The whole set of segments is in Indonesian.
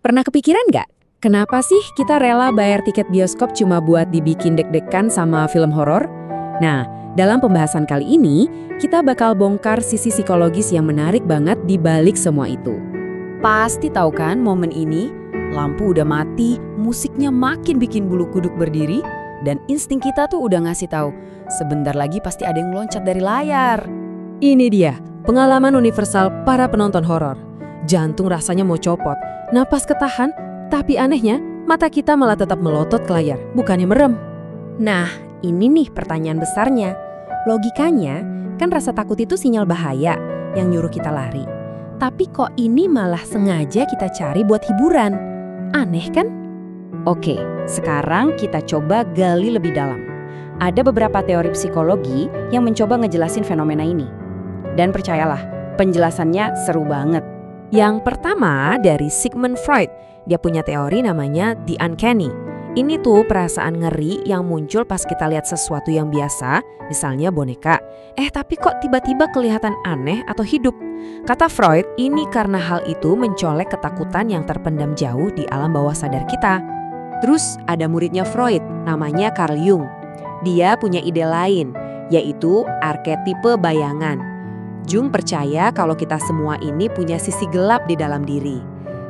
Pernah kepikiran nggak? Kenapa sih kita rela bayar tiket bioskop cuma buat dibikin deg-degan sama film horor? Nah, dalam pembahasan kali ini, kita bakal bongkar sisi psikologis yang menarik banget di balik semua itu. Pasti tahu kan momen ini? Lampu udah mati, musiknya makin bikin bulu kuduk berdiri, dan insting kita tuh udah ngasih tahu, sebentar lagi pasti ada yang loncat dari layar. Ini dia, pengalaman universal para penonton horor. Jantung rasanya mau copot, napas ketahan, tapi anehnya mata kita malah tetap melotot ke layar, bukannya merem. Nah, ini nih pertanyaan besarnya. Logikanya, kan rasa takut itu sinyal bahaya yang nyuruh kita lari. Tapi kok ini malah sengaja kita cari buat hiburan? Aneh kan? Oke, sekarang kita coba gali lebih dalam. Ada beberapa teori psikologi yang mencoba ngejelasin fenomena ini. Dan percayalah, penjelasannya seru banget. Yang pertama dari Sigmund Freud, dia punya teori namanya The Uncanny. Ini tuh perasaan ngeri yang muncul pas kita lihat sesuatu yang biasa, misalnya boneka. Tapi kok tiba-tiba kelihatan aneh atau hidup? Kata Freud, ini karena hal itu mencolek ketakutan yang terpendam jauh di alam bawah sadar kita. Terus ada muridnya Freud, namanya Carl Jung. Dia punya ide lain, yaitu arketipe bayangan. Jung percaya kalau kita semua ini punya sisi gelap di dalam diri.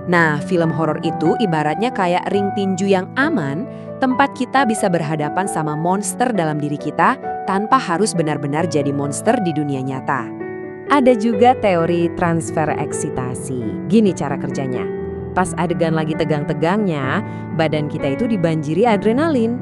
Nah, film horor itu ibaratnya kayak ring tinju yang aman, tempat kita bisa berhadapan sama monster dalam diri kita tanpa harus benar-benar jadi monster di dunia nyata. Ada juga teori transfer eksitasi. Gini cara kerjanya. Pas adegan lagi tegang-tegangnya, badan kita itu dibanjiri adrenalin.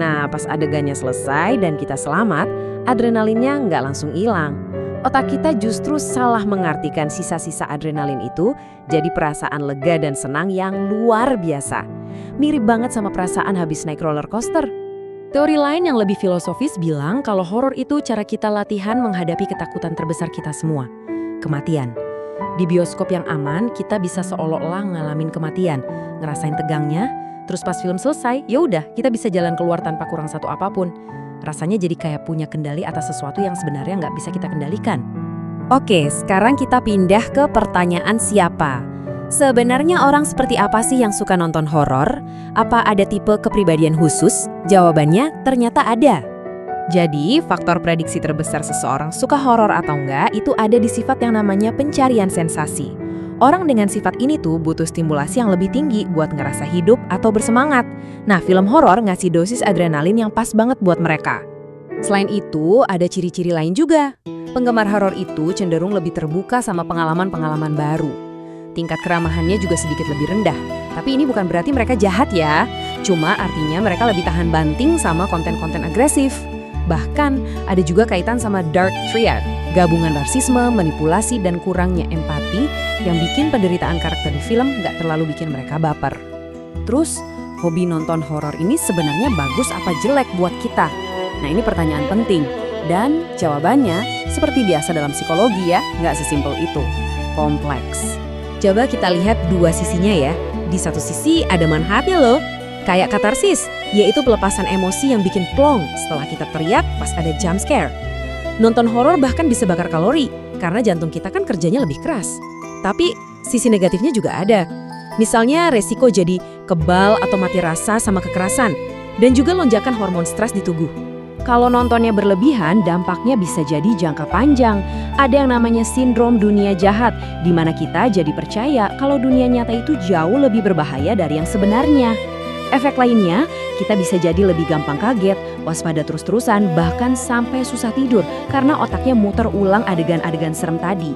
Nah, pas adegannya selesai dan kita selamat, adrenalinnya nggak langsung hilang. Otak kita justru salah mengartikan sisa-sisa adrenalin itu jadi perasaan lega dan senang yang luar biasa. Mirip banget sama perasaan habis naik roller coaster. Teori lain yang lebih filosofis bilang kalau horor itu cara kita latihan menghadapi ketakutan terbesar kita semua, kematian. Di bioskop yang aman, kita bisa seolah-olah ngalamin kematian, ngerasain tegangnya, terus pas film selesai, ya udah kita bisa jalan keluar tanpa kurang satu apapun. Rasanya jadi kayak punya kendali atas sesuatu yang sebenarnya nggak bisa kita kendalikan. Oke, sekarang kita pindah ke pertanyaan siapa. Sebenarnya orang seperti apa sih yang suka nonton horor? Apa ada tipe kepribadian khusus? Jawabannya ternyata ada. Jadi, faktor prediksi terbesar seseorang suka horor atau enggak itu ada di sifat yang namanya pencarian sensasi. Orang dengan sifat ini tuh butuh stimulasi yang lebih tinggi buat ngerasa hidup atau bersemangat. Nah, film horor ngasih dosis adrenalin yang pas banget buat mereka. Selain itu, ada ciri-ciri lain juga. Penggemar horor itu cenderung lebih terbuka sama pengalaman-pengalaman baru. Tingkat keramahannya juga sedikit lebih rendah. Tapi ini bukan berarti mereka jahat ya. Cuma artinya mereka lebih tahan banting sama konten-konten agresif. Bahkan ada juga kaitan sama dark triad, gabungan narsisme, manipulasi, dan kurangnya empati yang bikin penderitaan karakter di film nggak terlalu bikin mereka baper. Terus, hobi nonton horor ini sebenarnya bagus apa jelek buat kita? Nah, ini pertanyaan penting. Dan jawabannya, seperti biasa dalam psikologi ya, nggak sesimpel itu. Kompleks. Coba kita lihat dua sisinya ya. Di satu sisi ada manfaatnya loh. Kayak katarsis, yaitu pelepasan emosi yang bikin plong setelah kita teriak pas ada jump scare. Nonton horor bahkan bisa bakar kalori, karena jantung kita kan kerjanya lebih keras. Tapi sisi negatifnya juga ada. Misalnya resiko jadi kebal atau mati rasa sama kekerasan, dan juga lonjakan hormon stres di tubuh. Kalau nontonnya berlebihan, dampaknya bisa jadi jangka panjang. Ada yang namanya sindrom dunia jahat, di mana kita jadi percaya kalau dunia nyata itu jauh lebih berbahaya dari yang sebenarnya. Efek lainnya, kita bisa jadi lebih gampang kaget, waspada terus-terusan, bahkan sampai susah tidur karena otaknya muter ulang adegan-adegan serem tadi.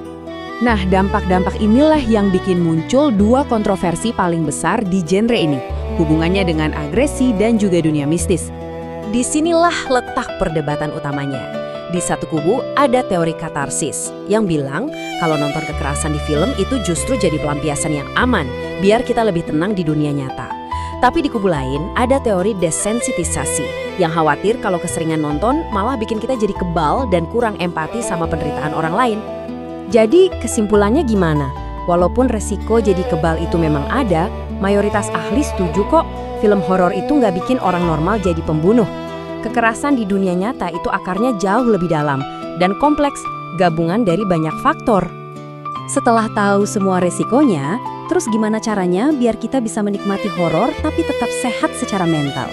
Nah, dampak-dampak inilah yang bikin muncul dua kontroversi paling besar di genre ini, hubungannya dengan agresi dan juga dunia mistis. Disinilah letak perdebatan utamanya. Di satu kubu ada teori katarsis yang bilang kalau nonton kekerasan di film itu justru jadi pelampiasan yang aman, biar kita lebih tenang di dunia nyata. Tapi di kubu lain ada teori desensitisasi yang khawatir kalau keseringan nonton malah bikin kita jadi kebal dan kurang empati sama penderitaan orang lain. Jadi kesimpulannya gimana? Walaupun resiko jadi kebal itu memang ada, mayoritas ahli setuju kok film horor itu nggak bikin orang normal jadi pembunuh. Kekerasan di dunia nyata itu akarnya jauh lebih dalam dan kompleks, gabungan dari banyak faktor. Setelah tahu semua resikonya, Terus gimana caranya biar kita bisa menikmati horor tapi tetap sehat secara mental?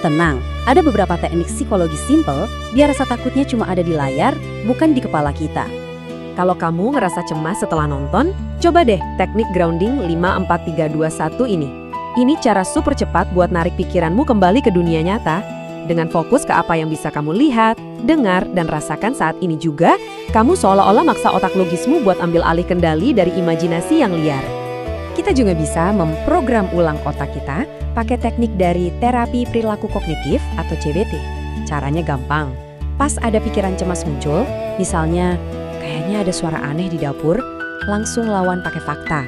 Tenang, ada beberapa teknik psikologi simple biar rasa takutnya cuma ada di layar, bukan di kepala kita. Kalau kamu ngerasa cemas setelah nonton, coba deh teknik grounding 5-4-3-2-1 ini. Ini cara super cepat buat narik pikiranmu kembali ke dunia nyata. Dengan fokus ke apa yang bisa kamu lihat, dengar, dan rasakan saat ini juga, kamu seolah-olah maksa otak logismu buat ambil alih kendali dari imajinasi yang liar. Kita juga bisa memprogram ulang otak kita pakai teknik dari terapi perilaku kognitif atau CBT. Caranya gampang. Pas ada pikiran cemas muncul, misalnya, kayaknya ada suara aneh di dapur, langsung lawan pakai fakta.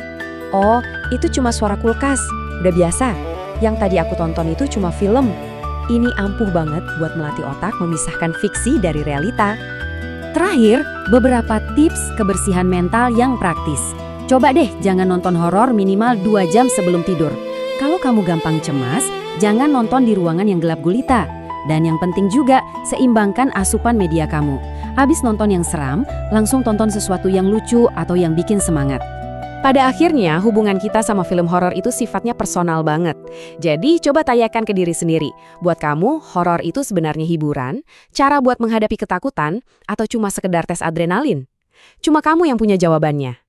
Oh, itu cuma suara kulkas. Udah biasa. Yang tadi aku tonton itu cuma film. Ini ampuh banget buat melatih otak memisahkan fiksi dari realita. Terakhir, beberapa tips kebersihan mental yang praktis. Coba deh jangan nonton horor minimal 2 jam sebelum tidur. Kalau kamu gampang cemas, jangan nonton di ruangan yang gelap gulita. Dan yang penting juga, seimbangkan asupan media kamu. Habis nonton yang seram, langsung tonton sesuatu yang lucu atau yang bikin semangat. Pada akhirnya, hubungan kita sama film horor itu sifatnya personal banget. Jadi, coba tanyakan ke diri sendiri. Buat kamu, horor itu sebenarnya hiburan, cara buat menghadapi ketakutan, atau cuma sekedar tes adrenalin? Cuma kamu yang punya jawabannya.